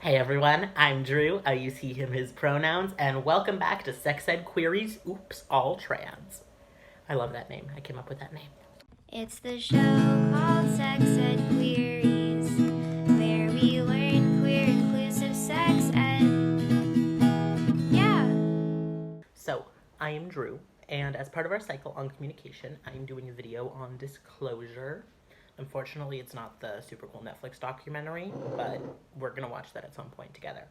Hey everyone, I'm Drew, I use he, him, his pronouns, and welcome back to Sex Ed Queries, Oops, All Trans. I love that name, I came up with that name. It's the show called Sex Ed Queries, where we learn queer inclusive sex ed. Yeah. So, I am Drew, and as part of our cycle on communication, I am doing a video on disclosure. Unfortunately, it's not the super cool Netflix documentary, but we're gonna watch that at some point together.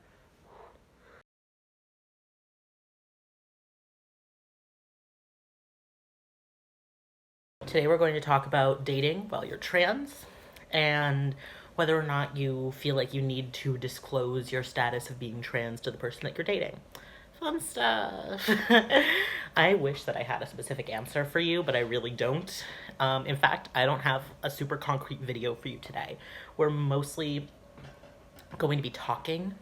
Today we're going to talk about dating while you're trans and whether or not you feel like you need to disclose your status of being trans to the person that you're dating. Fun stuff. I wish that I had a specific answer for you, but I really don't. In fact, I don't have a super concrete video for you today. We're mostly going to be talking,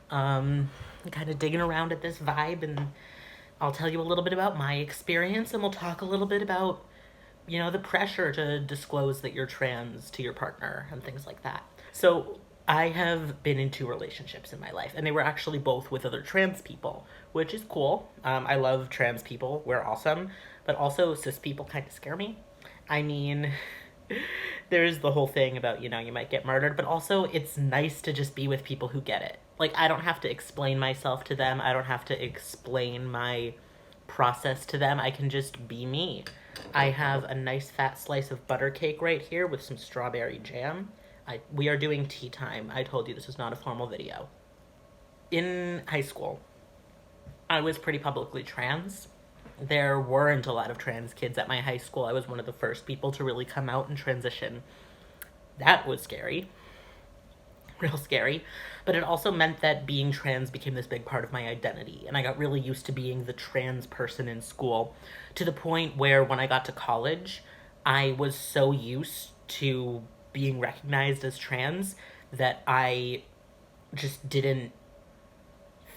kind of digging around at this vibe, and I'll tell you a little bit about my experience, and we'll talk a little bit about the pressure to disclose that you're trans to your partner and things like that. So I have been in 2 relationships in my life, and they were actually both with other trans people, which is cool. I love trans people, we're awesome, but also cis people kind of scare me. I mean, there's the whole thing about, you might get murdered, but also it's nice to just be with people who get it. Like, I don't have to explain myself to them, I don't have to explain my process to them, I can just be me. I have a nice fat slice of butter cake right here with some strawberry jam. We are doing tea time. I told you this is not a formal video. In high school, I was pretty publicly trans. There weren't a lot of trans kids at my high school. I was one of the first people to really come out and transition. That was scary. Real scary. But it also meant that being trans became this big part of my identity, and I got really used to being the trans person in school, to the point where when I got to college, I was so used to being recognized as trans that I just didn't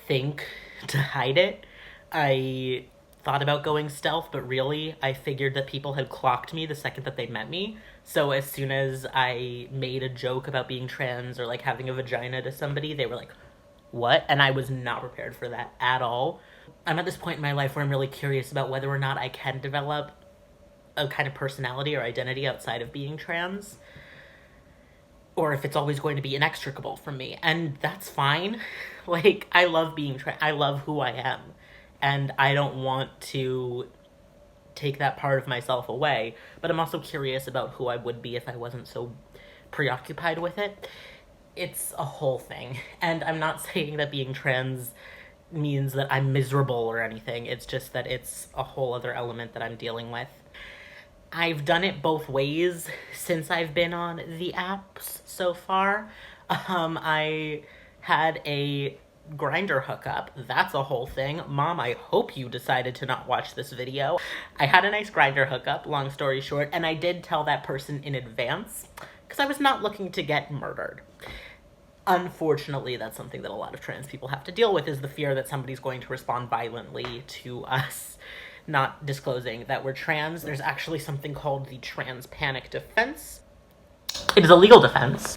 think to hide it. I thought about going stealth, but really, I figured that people had clocked me the second that they met me. So as soon as I made a joke about being trans or like having a vagina to somebody, they were like, what? And I was not prepared for that at all. I'm at this point in my life where I'm really curious about whether or not I can develop a kind of personality or identity outside of being trans, or if it's always going to be inextricable from me. And that's fine. Like, I love being trans. I love who I am. And I don't want to take that part of myself away, but I'm also curious about who I would be if I wasn't so preoccupied with it. It's a whole thing. And I'm not saying that being trans means that I'm miserable or anything. It's just that it's a whole other element that I'm dealing with. I've done it both ways since I've been on the apps so far. I had a grinder hookup. That's a whole thing. Mom, I hope you decided to not watch this video. I had a nice grinder hookup, long story short, and I did tell that person in advance because I was not looking to get murdered. Unfortunately, that's something that a lot of trans people have to deal with, is the fear that somebody's going to respond violently to us not disclosing that we're trans. There's actually something called the trans panic defense. It is a legal defense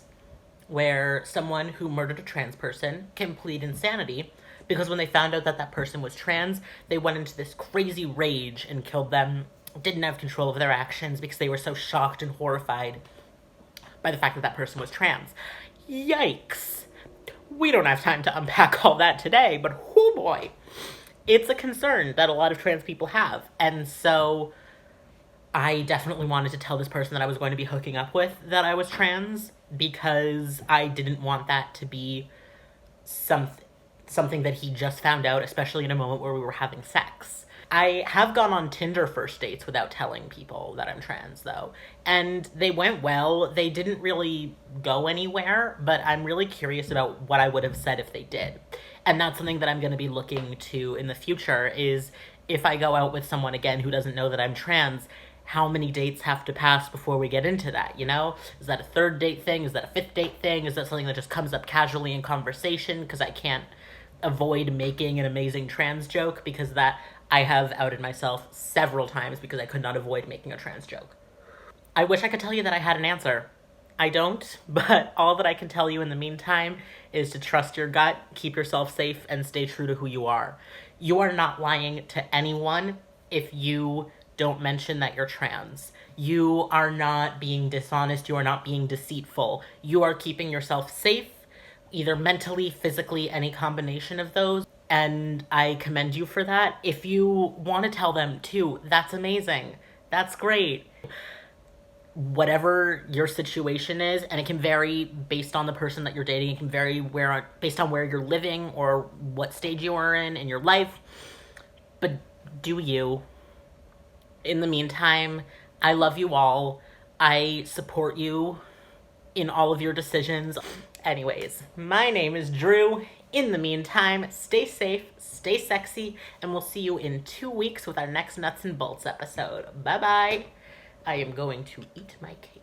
where someone who murdered a trans person can plead insanity because when they found out that that person was trans, they went into this crazy rage and killed them, didn't have control of their actions because they were so shocked and horrified by the fact that that person was trans. Yikes. We don't have time to unpack all that today, but oh boy, it's a concern that a lot of trans people have. And so I definitely wanted to tell this person that I was going to be hooking up with that I was trans, because I didn't want that to be something that he just found out, especially in a moment where we were having sex. I have gone on Tinder first dates without telling people that I'm trans, though, and they went well. They didn't really go anywhere, but I'm really curious about what I would have said if they did. And that's something that I'm going to be looking to in the future, is if I go out with someone again who doesn't know that I'm trans, how many dates have to pass before we get into that, you know? Is that a 3rd date thing? Is that a 5th date thing? Is that something that just comes up casually in conversation because I can't avoid making an amazing trans joke? Because that, I have outed myself several times because I could not avoid making a trans joke. I wish I could tell you that I had an answer. I don't, but all that I can tell you in the meantime is to trust your gut, keep yourself safe, and stay true to who you are. You are not lying to anyone if you don't mention that you're trans. You are not being dishonest. You are not being deceitful. You are keeping yourself safe, either mentally, physically, any combination of those. And I commend you for that. If you want to tell them too, that's amazing. That's great. Whatever your situation is, and it can vary based on the person that you're dating. It can vary based on where you're living or what stage you are in your life. But do you. In the meantime, I love you all. I support you in all of your decisions. Anyways, my name is Drew. In the meantime, stay safe, stay sexy, and we'll see you in 2 weeks with our next Nuts and Bolts episode. Bye bye. I am going to eat my cake.